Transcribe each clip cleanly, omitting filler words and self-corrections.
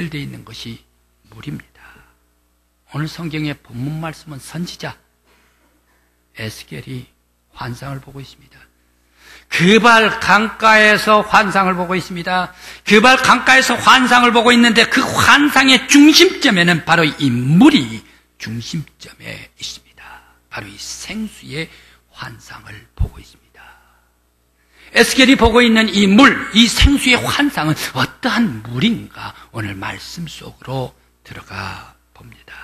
연결되어 있는 것이 물입니다. 오늘 성경의 본문 말씀은 선지자 에스겔이 환상을 보고 있습니다. 그발 강가에서 환상을 보고 있습니다. 그발 강가에서 환상을 보고 있는데 그 환상의 중심점에는 바로 이 물이 중심점에 있습니다. 바로 이 생수의 환상을 보고 있습니다. 에스겔이 보고 있는 이 물, 이 생수의 환상은 어떠한 물인가 오늘 말씀 속으로 들어가 봅니다.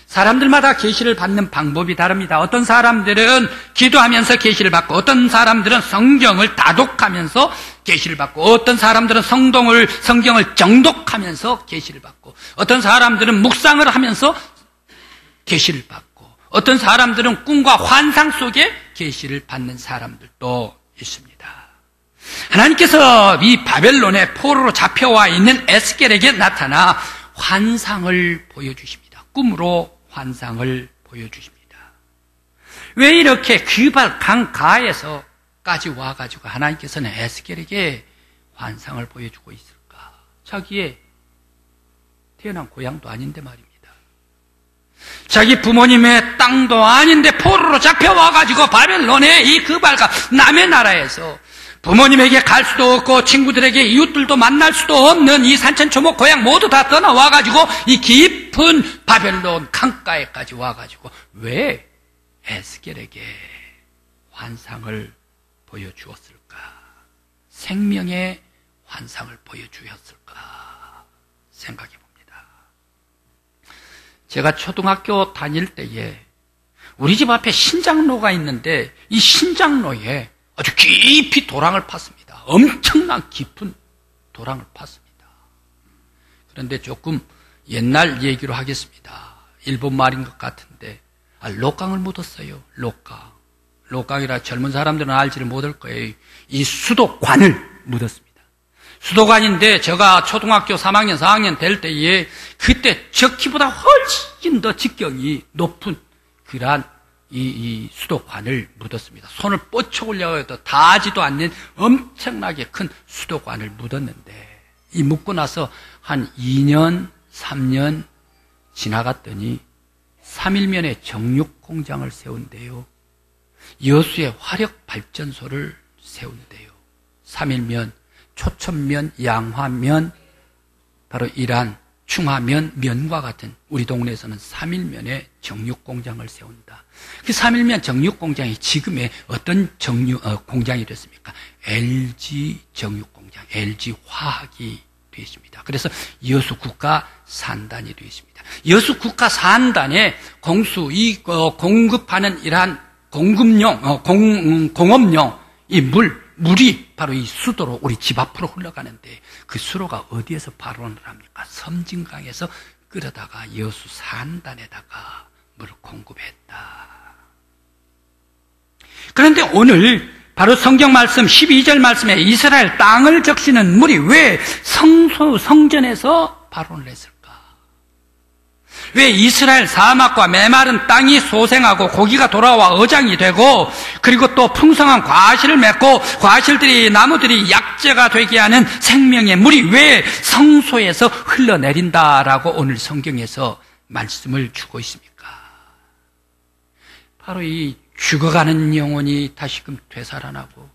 사람들마다 계시를 받는 방법이 다릅니다. 어떤 사람들은 기도하면서 계시를 받고, 어떤 사람들은 성경을 다독하면서 계시를 받고, 어떤 사람들은 성경을 정독하면서 계시를 받고, 어떤 사람들은 묵상을 하면서 계시를 받고, 어떤 사람들은 꿈과 환상 속에 계시를 받는 사람들도 있습니다. 하나님께서 이 바벨론의 포로로 잡혀와 있는 에스겔에게 나타나 환상을 보여주십니다. 꿈으로 환상을 보여주십니다. 왜 이렇게 그발 강가에서까지 와가지고 하나님께서는 에스겔에게 환상을 보여주고 있을까? 자기의 태어난 고향도 아닌데 말입니다. 자기 부모님의 땅도 아닌데 포로로 잡혀와가지고 바벨론의 이 그발가 남의 나라에서 부모님에게 갈 수도 없고 친구들에게 이웃들도 만날 수도 없는 이 산천초목 고향 모두 다 떠나와가지고 이 깊은 바벨론 강가에까지 와가지고 왜 에스겔에게 환상을 보여주었을까? 생명의 환상을 보여주었을까? 생각해 봅니다. 제가 초등학교 다닐 때에 우리 집 앞에 신장로가 있는데 이 신장로에 아주 깊이 도랑을 팠습니다. 엄청난 깊은 도랑을 팠습니다. 그런데 조금 옛날 얘기로 하겠습니다. 일본 말인 것 같은데 록강을 묻었어요. 록강이라 젊은 사람들은 알지를 못할 거예요. 이 수도관을 묻었습니다. 수도관인데 제가 초등학교 3학년, 4학년 될 때에 그때 저 키보다 훨씬 더 직경이 높은 그러한 이 수도관을 묻었습니다. 손을 뻗쳐 올려도 닿지도 않는 엄청나게 큰 수도관을 묻었는데 이 묻고 나서 한 2년, 3년 지나갔더니 3일면에 정육공장을 세운대요. 여수의 화력발전소를 세운대요. 3일면, 초천면, 양화면, 바로 이러한 충화면, 면과 같은 우리 동네에서는 3일면에 정육공장을 세운다. 그 3일면 정육공장이 지금의 어떤 공장이 됐습니까? LG 정육공장, LG 화학이 되었습니다. 그래서 여수 국가산단이 되었습니다. 여수 국가산단에 공급하는 이러한 공업용 이 물이 바로 이 수도로 우리 집 앞으로 흘러가는데 그 수로가 어디에서 발원을 합니까? 섬진강에서 끌어다가 여수 산단에다가 물을 공급했다. 그런데 오늘 바로 성경 말씀 12절 말씀에 이스라엘 땅을 적시는 물이 왜 성전에서 발원을 했을까? 왜 이스라엘 사막과 메마른 땅이 소생하고 고기가 돌아와 어장이 되고 그리고 또 풍성한 과실을 맺고 과실들이 나무들이 약재가 되게 하는 생명의 물이 왜 성소에서 흘러내린다라고 오늘 성경에서 말씀을 주고 있습니까? 바로 이 죽어가는 영혼이 다시금 되살아나고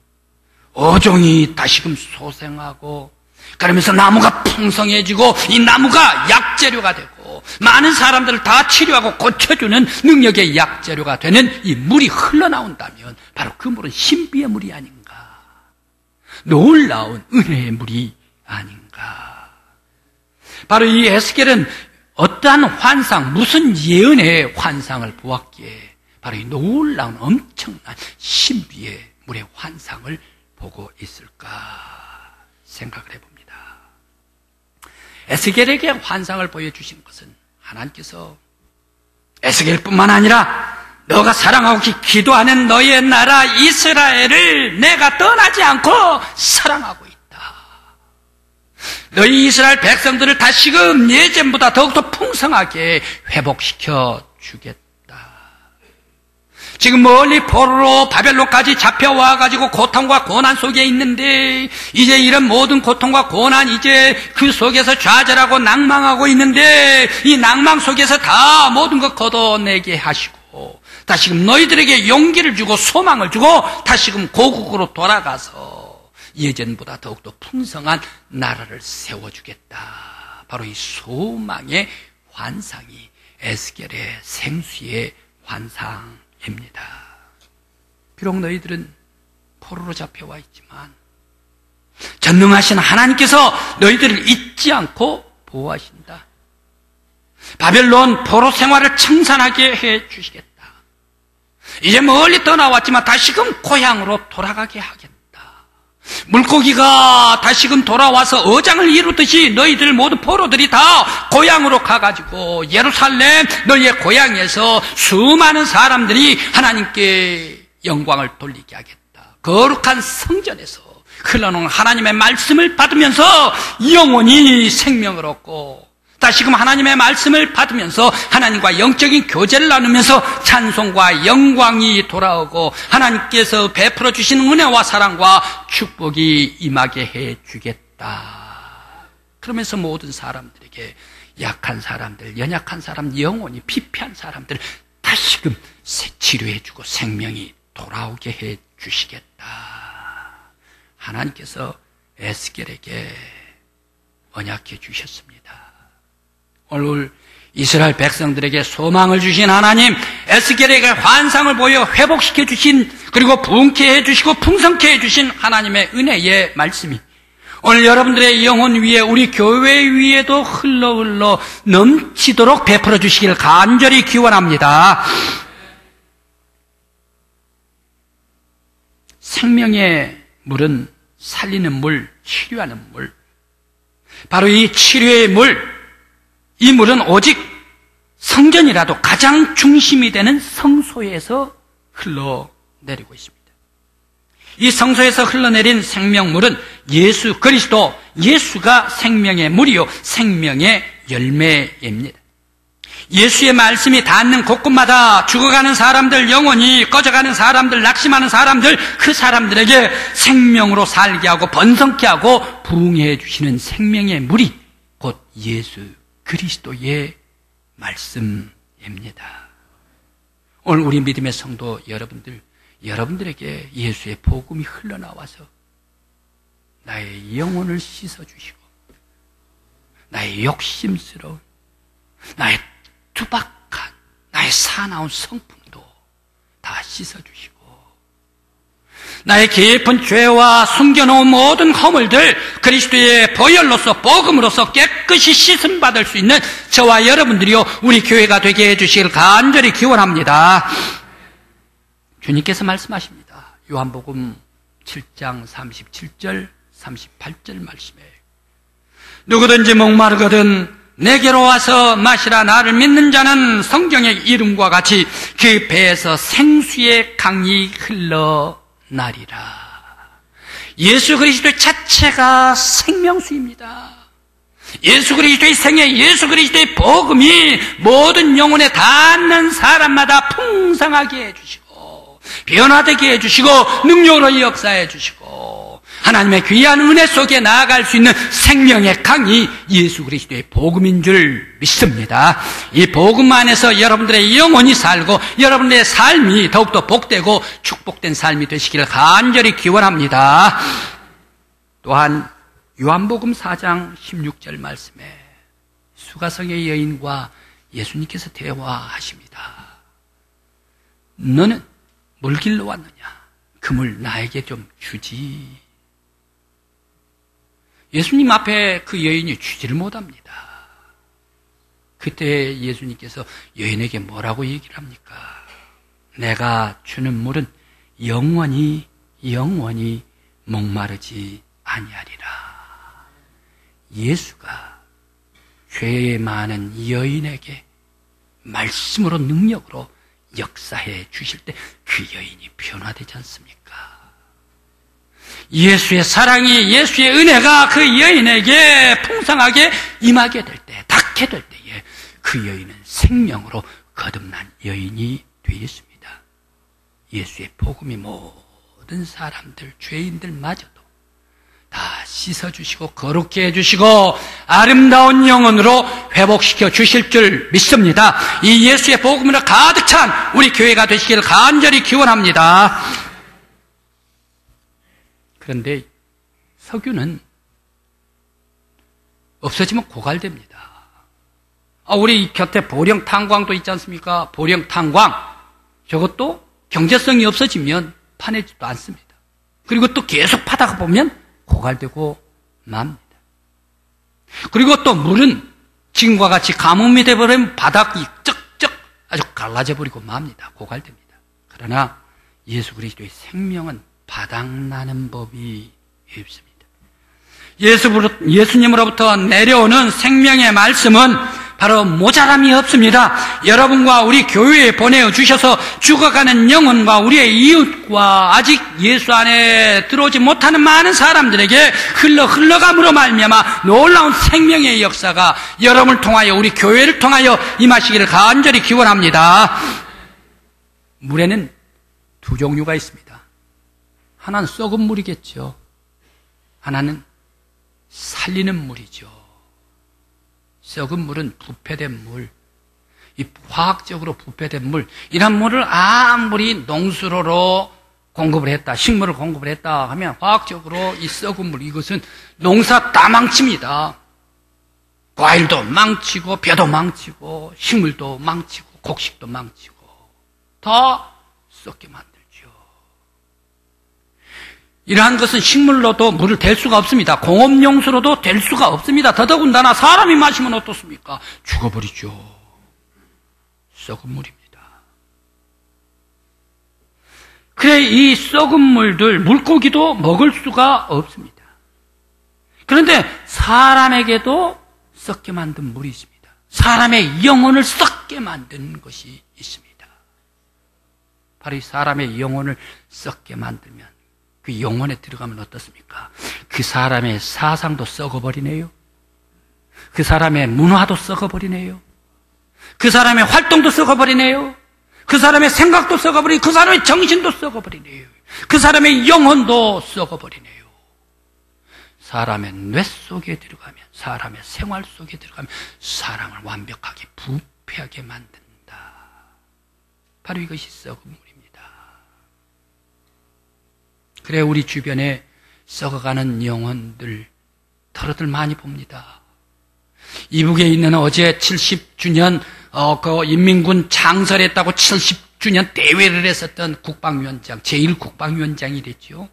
어종이 다시금 소생하고 그러면서 나무가 풍성해지고 이 나무가 약재료가 되고 많은 사람들을 다 치료하고 고쳐주는 능력의 약재료가 되는 이 물이 흘러나온다면 바로 그 물은 신비의 물이 아닌가, 놀라운 은혜의 물이 아닌가. 바로 이 에스겔은 어떠한 환상, 무슨 예언의 환상을 보았기에 바로 이 놀라운 엄청난 신비의 물의 환상을 보고 있을까 생각을 해봅니다. 에스겔에게 환상을 보여주신 것은 하나님께서 에스겔뿐만 아니라 너가 사랑하고 기도하는 너의 나라 이스라엘을 내가 떠나지 않고 사랑하고 있다. 너희 이스라엘 백성들을 다시금 예전보다 더욱더 풍성하게 회복시켜 주겠다. 지금 멀리 포로로 바벨론까지 잡혀와가지고 고통과 고난 속에 있는데, 이제 이런 모든 고통과 고난, 이제 그 속에서 좌절하고 낭망하고 있는데, 이 낭망 속에서 다 모든 것 걷어내게 하시고, 다시금 너희들에게 용기를 주고 소망을 주고, 다시금 고국으로 돌아가서 예전보다 더욱더 풍성한 나라를 세워주겠다. 바로 이 소망의 환상이 에스겔의 생수의 환상입니다. 비록 너희들은 포로로 잡혀와 있지만 전능하신 하나님께서 너희들을 잊지 않고 보호하신다. 바벨론 포로 생활을 청산하게 해 주시겠다. 이제 멀리 떠나왔지만 다시금 고향으로 돌아가게 하겠다. 물고기가 다시금 돌아와서 어장을 이루듯이 너희들 모든 포로들이 다 고향으로 가가지고 예루살렘 너희의 고향에서 수많은 사람들이 하나님께 영광을 돌리게 하겠다. 거룩한 성전에서 흘러놓은 하나님의 말씀을 받으면서 영원히 생명을 얻고, 다시금 하나님의 말씀을 받으면서 하나님과 영적인 교제를 나누면서 찬송과 영광이 돌아오고 하나님께서 베풀어 주시는 은혜와 사랑과 축복이 임하게 해 주겠다. 그러면서 모든 사람들에게, 약한 사람들, 연약한 사람, 영혼이 피폐한 사람들 다시금 치료해 주고 생명이 돌아오게 해 주시겠다. 하나님께서 에스겔에게 언약해 주셨습니다. 오늘 이스라엘 백성들에게 소망을 주신 하나님, 에스겔에게 환상을 보여 회복시켜 주신, 그리고 부흥케 해주시고 풍성케 해주신 하나님의 은혜의 말씀이 오늘 여러분들의 영혼 위에, 우리 교회 위에도 흘러 넘치도록 베풀어 주시기를 간절히 기원합니다. 생명의 물은 살리는 물, 치료하는 물, 바로 이 치료의 물, 이 물은 오직 성전이라도 가장 중심이 되는 성소에서 흘러내리고 있습니다. 이 성소에서 흘러내린 생명물은 예수 그리스도, 예수가 생명의 물이요 생명의 열매입니다. 예수의 말씀이 닿는 곳곳마다 죽어가는 사람들, 영혼이 꺼져가는 사람들, 낙심하는 사람들, 그 사람들에게 생명으로 살게 하고 번성케 하고 부흥해 주시는 생명의 물이 곧 예수 그리스도의 말씀입니다. 오늘 우리 믿음의 성도 여러분들에게 예수의 복음이 흘러나와서 나의 영혼을 씻어주시고, 나의 욕심스러운, 나의 투박한, 나의 사나운 성품도 다 씻어주시고, 나의 깊은 죄와 숨겨놓은 모든 허물들 그리스도의 보혈로서, 복음으로서 깨끗이 씻음받을 수 있는 저와 여러분들이요 우리 교회가 되게 해주시길 간절히 기원합니다. 주님께서 말씀하십니다. 요한복음 7장 37절 38절 말씀에, 누구든지 목마르거든 내게로 와서 마시라. 나를 믿는 자는 성경의 이름과 같이 그 배에서 생수의 강이 흘러나리라. 예수 그리스도 자체가 생명수입니다. 예수 그리스도의 생애, 예수 그리스도의 복음이 모든 영혼에 닿는 사람마다 풍성하게 해주시고, 변화되게 해주시고, 능력으로 역사해 주시고, 하나님의 귀한 은혜 속에 나아갈 수 있는 생명의 강이 예수 그리스도의 복음인 줄 믿습니다. 이 복음 안에서 여러분들의 영혼이 살고 여러분들의 삶이 더욱더 복되고 축복된 삶이 되시기를 간절히 기원합니다. 또한 요한복음 4장 16절 말씀에 수가성의 여인과 예수님께서 대화하십니다. 너는 뭘 길러 왔느냐? 그 물 나에게 좀 주지. 예수님 앞에 그 여인이 주지를 못합니다. 그때 예수님께서 여인에게 뭐라고 얘기를 합니까? 내가 주는 물은 영원히 목마르지 아니하리라. 예수가 죄 많은 여인에게 말씀으로, 능력으로 역사해 주실 때 그 여인이 변화되지 않습니까? 예수의 사랑이, 예수의 은혜가 그 여인에게 풍성하게 임하게 될 때, 닿게 될 때에 그 여인은 생명으로 거듭난 여인이 되었습니다. 예수의 복음이 모든 사람들, 죄인들마저도 다 씻어주시고 거룩게 해주시고 아름다운 영혼으로 회복시켜 주실 줄 믿습니다. 이 예수의 복음으로 가득 찬 우리 교회가 되시기를 간절히 기원합니다. 그런데 석유는 없어지면 고갈됩니다. 우리 곁에 보령탄광도 있지 않습니까? 보령탄광. 저것도 경제성이 없어지면 파내지도 않습니다. 그리고 또 계속 파다가 보면 고갈되고 맙니다. 그리고 또 물은 지금과 같이 가뭄이 되어버리면 바닥이 쩍쩍 아주 갈라져 버리고 맙니다. 고갈됩니다. 그러나 예수 그리스도의 생명은 바닥나는 법이 없습니다. 예수님으로부터 내려오는 생명의 말씀은 바로 모자람이 없습니다. 여러분과 우리 교회에 보내주셔서 죽어가는 영혼과 우리의 이웃과 아직 예수 안에 들어오지 못하는 많은 사람들에게 흘러감으로 말미암아 놀라운 생명의 역사가 여러분을 통하여 우리 교회를 통하여 임하시기를 간절히 기원합니다. 물에는 두 종류가 있습니다. 하나는 썩은 물이겠죠. 하나는 살리는 물이죠. 썩은 물은 부패된 물, 이 화학적으로 부패된 물, 이런 물을 아무리 농수로로 공급을 했다, 식물을 공급을 했다 하면 화학적으로 이 썩은 물, 이것은 농사 다 망칩니다. 과일도 망치고, 벼도 망치고, 식물도 망치고, 곡식도 망치고, 다 썩게 만들죠. 이러한 것은 식물로도 물을 댈 수가 없습니다. 공업용수로도 댈 수가 없습니다. 더더군다나 사람이 마시면 어떻습니까? 죽어버리죠. 썩은 물입니다. 그래, 이 썩은 물들, 물고기도 먹을 수가 없습니다. 그런데 사람에게도 썩게 만든 물이 있습니다. 사람의 영혼을 썩게 만드는 것이 있습니다. 바로 이 사람의 영혼을 썩게 만들면 그 영혼에 들어가면 어떻습니까? 그 사람의 사상도 썩어버리네요. 그 사람의 문화도 썩어버리네요. 그 사람의 활동도 썩어버리네요. 그 사람의 생각도 썩어버리고 그 사람의 정신도 썩어버리네요. 그 사람의 영혼도 썩어버리네요. 사람의 뇌 속에 들어가면, 사람의 생활 속에 들어가면 사람을 완벽하게 부패하게 만든다. 바로 이것이 썩은 물입니다. 그래, 우리 주변에 썩어가는 영혼들, 털어들 많이 봅니다. 이북에 있는 어제 70주년, 그 인민군 창설했다고 70주년 대회를 했었던 국방위원장, 제1국방위원장이 됐죠.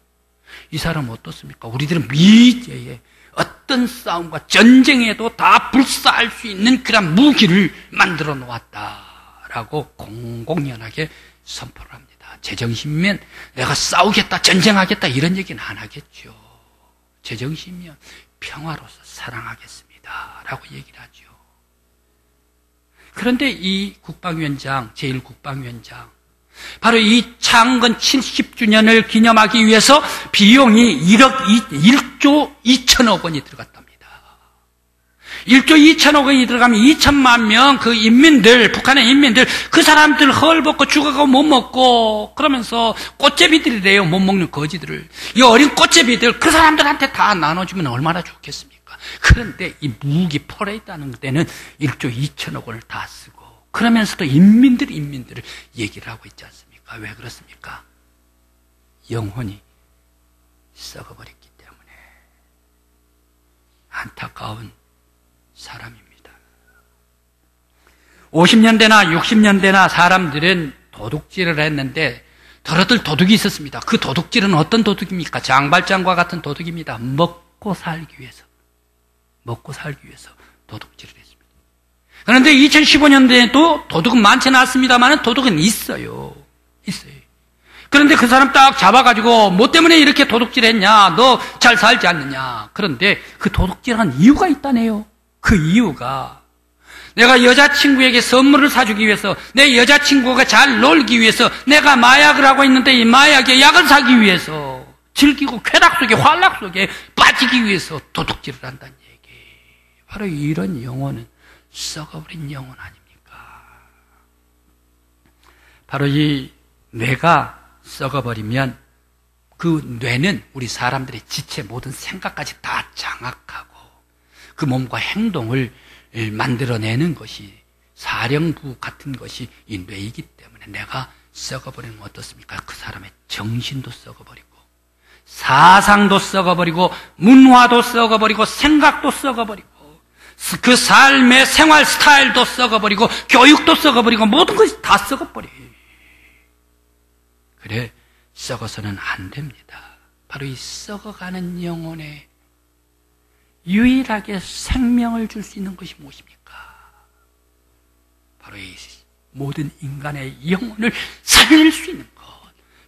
이 사람은 어떻습니까? 우리들은 미제에 어떤 싸움과 전쟁에도 다 불사할 수 있는 그런 무기를 만들어 놓았다라고 공공연하게 선포를 합니다. 제정신이면 내가 싸우겠다, 전쟁하겠다 이런 얘기는 안 하겠죠. 제정신이면 평화로서 사랑하겠습니다 라고 얘기를 하죠. 그런데 이 국방위원장, 제1국방위원장, 바로 이 창건 70주년을 기념하기 위해서 비용이 1조 2천억 원이 들어갔답니다. 1조 2천억 원이 들어가면 2천만 명 그 인민들, 북한의 인민들, 그 사람들 헐벗고 죽어가고 못 먹고 그러면서 꽃제비들이래요. 못 먹는 거지들을. 이 어린 꽃제비들 그 사람들한테 다 나눠주면 얼마나 좋겠습니까? 그런데 이 무기 퍼레이드 하는 데는 1조 2천억 원을 다 쓰고 그러면서도 인민들을 얘기를 하고 있지 않습니까? 왜 그렇습니까? 영혼이 썩어버렸기 때문에. 안타까운 사람입니다. 50년대나 60년대나 사람들은 도둑질을 했는데 더러들 도둑이 있었습니다. 그 도둑질은 어떤 도둑입니까? 장발장과 같은 도둑입니다. 먹고 살기 위해서 도둑질을 했습니다. 그런데 2015년대에도 도둑은 많지는 않습니다만 도둑은 있어요. 그런데 그 사람 딱 잡아가지고 뭐 때문에 이렇게 도둑질했냐? 너 잘 살지 않느냐? 그런데 그 도둑질한 이유가 있다네요. 그 이유가 내가 여자친구에게 선물을 사주기 위해서, 내 여자친구가 잘 놀기 위해서 내가 마약을 하고 있는데 이 마약에 약을 사기 위해서 즐기고 쾌락 속에 환락 속에 빠지기 위해서 도둑질을 한다는 얘기. 바로 이런 영혼은 썩어버린 영혼 아닙니까? 바로 이 뇌가 썩어버리면 그 뇌는 우리 사람들의 지체 모든 생각까지 다 장악하고 그 몸과 행동을 만들어내는 것이 사령부 같은 것이 이 뇌이기 때문에 내가 썩어버리면 어떻습니까? 그 사람의 정신도 썩어버리고 사상도 썩어버리고 문화도 썩어버리고 생각도 썩어버리고 그 삶의 생활 스타일도 썩어버리고 교육도 썩어버리고 모든 것이 다 썩어버려요. 그래 썩어서는 안 됩니다. 바로 이 썩어가는 영혼에 유일하게 생명을 줄 수 있는 것이 무엇입니까? 바로 이 모든 인간의 영혼을 살릴 수 있는 것,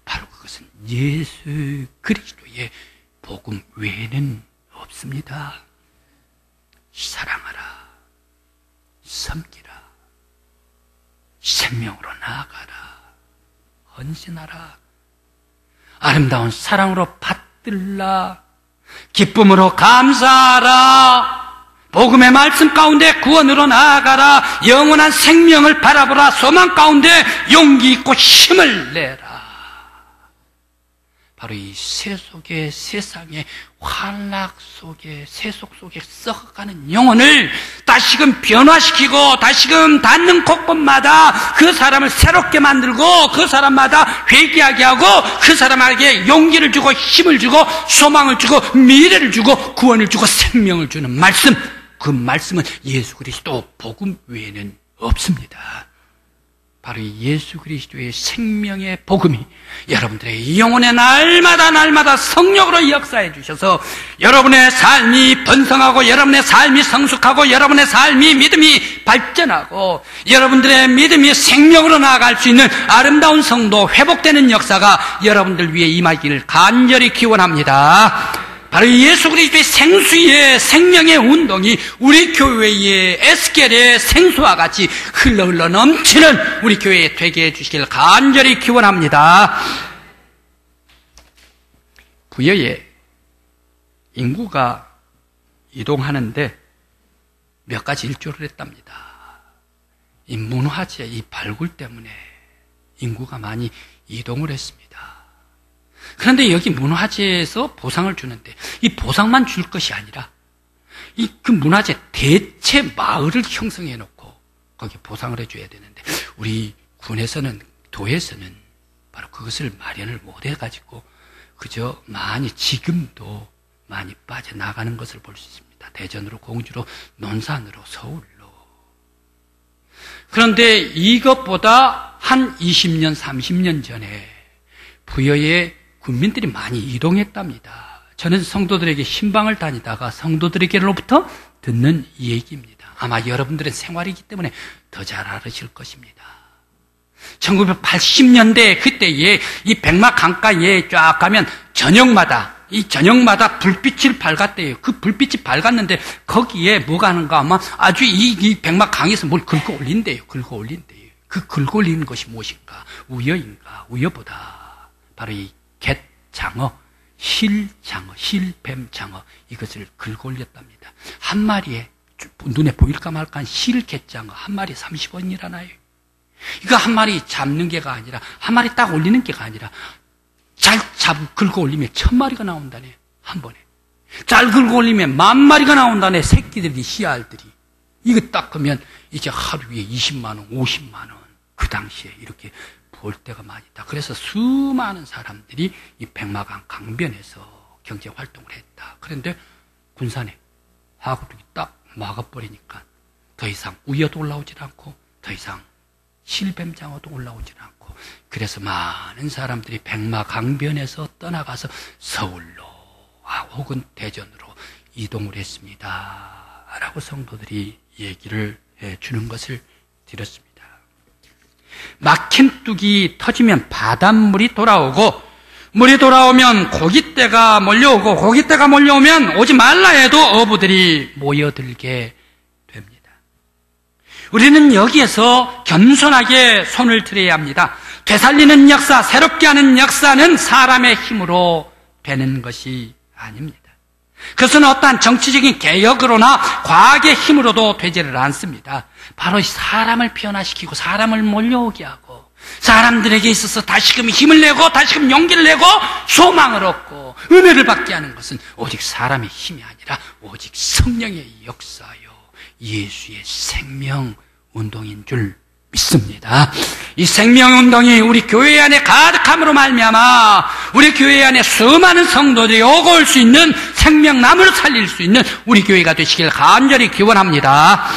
바로 그것은 예수 그리스도의 복음 외에는 없습니다. 사랑하라, 섬기라, 생명으로 나아가라, 헌신하라, 아름다운 사랑으로 받들라, 기쁨으로 감사하라, 복음의 말씀 가운데 구원으로 나아가라, 영원한 생명을 바라보라, 소망 가운데 용기 있고 힘을 내라. 바로 이 세속의 세상의 환락 속에 세속 속에 썩어가는 영혼을 다시금 변화시키고 다시금 닿는 곳곳마다 그 사람을 새롭게 만들고 그 사람마다 회개하게 하고 그 사람에게 용기를 주고 힘을 주고 소망을 주고 미래를 주고 구원을 주고 생명을 주는 말씀, 그 말씀은 예수 그리스도 복음 외에는 없습니다. 바로 예수 그리스도의 생명의 복음이 여러분들의 영혼의 날마다 성령으로 역사해 주셔서 여러분의 삶이 번성하고 여러분의 삶이 성숙하고 여러분의 삶이 믿음이 발전하고 여러분들의 믿음이 생명으로 나아갈 수 있는 아름다운 성도 회복되는 역사가 여러분들 위해 임하기를 간절히 기원합니다. 바로 예수 그리스도의 생수의 생명의 운동이 우리 교회의 에스겔의 생수와 같이 흘러 넘치는 우리 교회에 되게 해주시길 간절히 기원합니다. 부여에 인구가 이동하는데 몇 가지 일조를 했답니다. 이 문화재, 이 발굴 때문에 인구가 많이 이동을 했습니다. 그런데 여기 문화재에서 보상을 주는데 이 보상만 줄 것이 아니라 그 문화재 대체 마을을 형성해 놓고 거기에 보상을 해줘야 되는데 우리 군에서는 도에서는 바로 그것을 마련을 못 해가지고 그저 지금도 많이 빠져나가는 것을 볼 수 있습니다. 대전으로, 공주로, 논산으로, 서울로. 그런데 이것보다 한 20년, 30년 전에 부여에 군민들이 많이 이동했답니다. 저는 성도들에게 신방을 다니다가 성도들에게로부터 듣는 얘기입니다. 아마 여러분들의 생활이기 때문에 더 잘 알으실 것입니다. 1980년대 그때에 이 백마 강가에 쫙 가면 저녁마다 불빛을 밝았대요. 그 불빛이 밝았는데 거기에 뭐가 하는가 하면 아주 이 백마 강에서 뭘 긁어 올린대요. 그 긁어 올리는 것이 무엇인가? 우여인가? 우여보다 바로 이 갯장어, 실뱀장어 이것을 긁어 올렸답니다. 한 마리에 눈에 보일까 말까한 실갯장어 한 마리에 30원이라나요. 이거 한 마리 잡는 게가 아니라 한 마리 딱 올리는 게가 아니라 잘 긁어 올리면 1000마리가 나온다네. 한 번에 잘 긁어 올리면 10,000마리가 나온다네. 새끼들이, 씨알들이. 이거 딱 하면 이제 하루에 20만 원, 50만 원. 그 당시에 이렇게 볼 때가 많이 있다. 그래서 수많은 사람들이 이 백마강 강변에서 경제 활동을 했다. 그런데 군산에 하구둑이 딱 막아버리니까 더 이상 우여도 올라오질 않고 더 이상 실뱀장어도 올라오질 않고 그래서 많은 사람들이 백마 강변에서 떠나가서 서울로 혹은 대전으로 이동을 했습니다. 라고 성도들이 얘기를 해주는 것을 들었습니다. 막힌 뚝이 터지면 바닷물이 돌아오고 물이 돌아오면 고깃대가 몰려오고 고깃대가 몰려오면 오지 말라 해도 어부들이 모여들게 됩니다. 우리는 여기에서 겸손하게 손을 들어야 합니다. 되살리는 역사, 새롭게 하는 역사는 사람의 힘으로 되는 것이 아닙니다. 그것은 어떠한 정치적인 개혁으로나 과학의 힘으로도 되지를 않습니다. 바로 사람을 변화시키고 사람을 몰려오게 하고 사람들에게 있어서 다시금 힘을 내고 다시금 용기를 내고 소망을 얻고 은혜를 받게 하는 것은 오직 사람의 힘이 아니라 오직 성령의 역사요 예수의 생명운동인 줄 믿습니다. 이 생명운동이 우리 교회 안에 가득함으로 말미암아 우리 교회 안에 수많은 성도들이 오고 올 수 있는 생명나무를 살릴 수 있는 우리 교회가 되시길 간절히 기원합니다.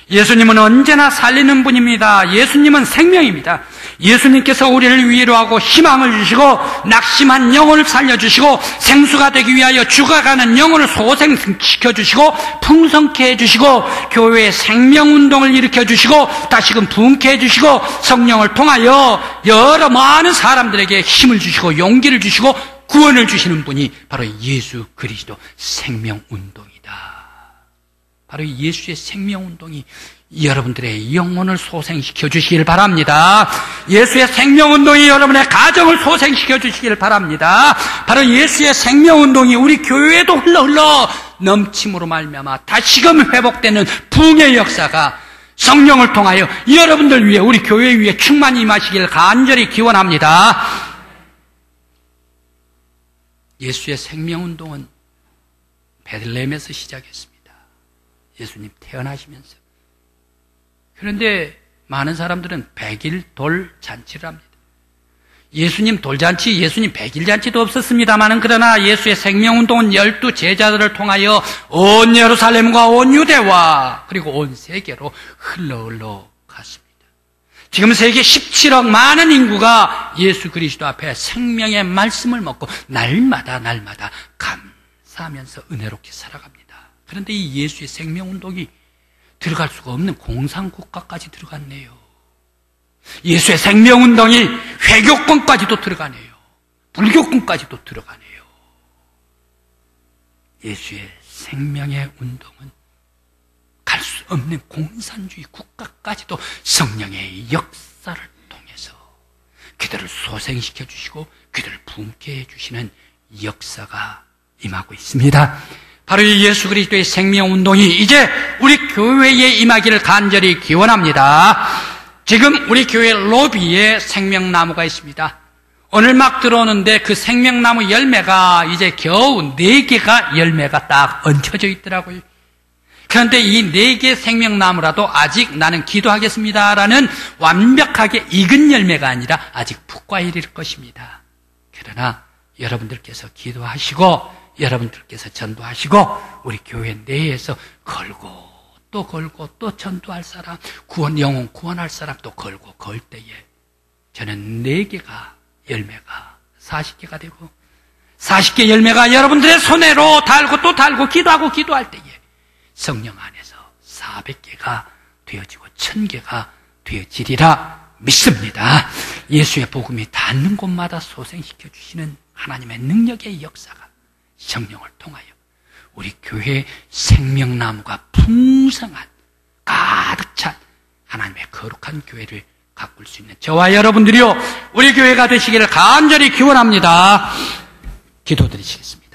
예수님은 언제나 살리는 분입니다. 예수님은 생명입니다. 예수님께서 우리를 위로하고 희망을 주시고 낙심한 영혼을 살려주시고 생수가 되기 위하여 죽어가는 영혼을 소생시켜주시고 풍성케 해주시고 교회의 생명운동을 일으켜주시고 다시금 부흥케 해주시고 성령을 통하여 여러 많은 사람들에게 힘을 주시고 용기를 주시고 구원을 주시는 분이 바로 예수 그리스도 생명운동이다. 바로 예수의 생명운동이 여러분들의 영혼을 소생시켜 주시길 바랍니다. 예수의 생명운동이 여러분의 가정을 소생시켜 주시길 바랍니다. 바로 예수의 생명운동이 우리 교회에도 흘러 넘침으로 말미암아 다시금 회복되는 부흥의 역사가 성령을 통하여 여러분들 위해 우리 교회 위에 충만히 임하시길 간절히 기원합니다. 예수의 생명운동은 베들레헴에서 시작했습니다. 예수님 태어나시면서. 그런데 많은 사람들은 100일 돌잔치를 합니다. 예수님 돌잔치, 예수님 100일 잔치도 없었습니다마는 그러나 예수의 생명운동은 12 제자들을 통하여 온 예루살렘과 온 유대와 그리고 온 세계로 흘러 갔습니다. 지금 세계 17억 많은 인구가 예수 그리스도 앞에 생명의 말씀을 먹고 날마다 감사하면서 은혜롭게 살아갑니다. 그런데 이 예수의 생명운동이 들어갈 수가 없는 공산국가까지 들어갔네요. 예수의 생명운동이 회교권까지도 들어가네요. 불교권까지도 들어가네요. 예수의 생명의 운동은 갈 수 없는 공산주의 국가까지도 성령의 역사를 통해서 그들을 소생시켜 주시고 그들을 부흥케 해주시는 역사가 임하고 있습니다. 바로 이 예수 그리스도의 생명운동이 이제 우리 교회에 임하기를 간절히 기원합니다. 지금 우리 교회 로비에 생명나무가 있습니다. 오늘 막 들어오는데 그 생명나무 열매가 이제 겨우 4개가 열매가 딱 얹혀져 있더라고요. 그런데 이 4개 생명나무라도 아직 나는 기도하겠습니다라는 완벽하게 익은 열매가 아니라 아직 풋과일일 것입니다. 그러나 여러분들께서 기도하시고 여러분들께서 전도하시고 우리 교회 내에서 걸고 또 전도할 사람, 영혼 구원할 사람 또 걸고 걸 때에 저는 4개가 열매가 40개가 되고 40개 열매가 여러분들의 손으로 달고 또 달고 기도할 때에 성령 안에서 400개가 되어지고 1000개가 되어지리라 믿습니다. 예수의 복음이 닿는 곳마다 소생시켜 주시는 하나님의 능력의 역사가 성령을 통하여 우리 교회의 생명나무가 풍성한 가득 찬 하나님의 거룩한 교회를 가꿀 수 있는 저와 여러분들이요 우리 교회가 되시기를 간절히 기원합니다. 기도드리시겠습니다.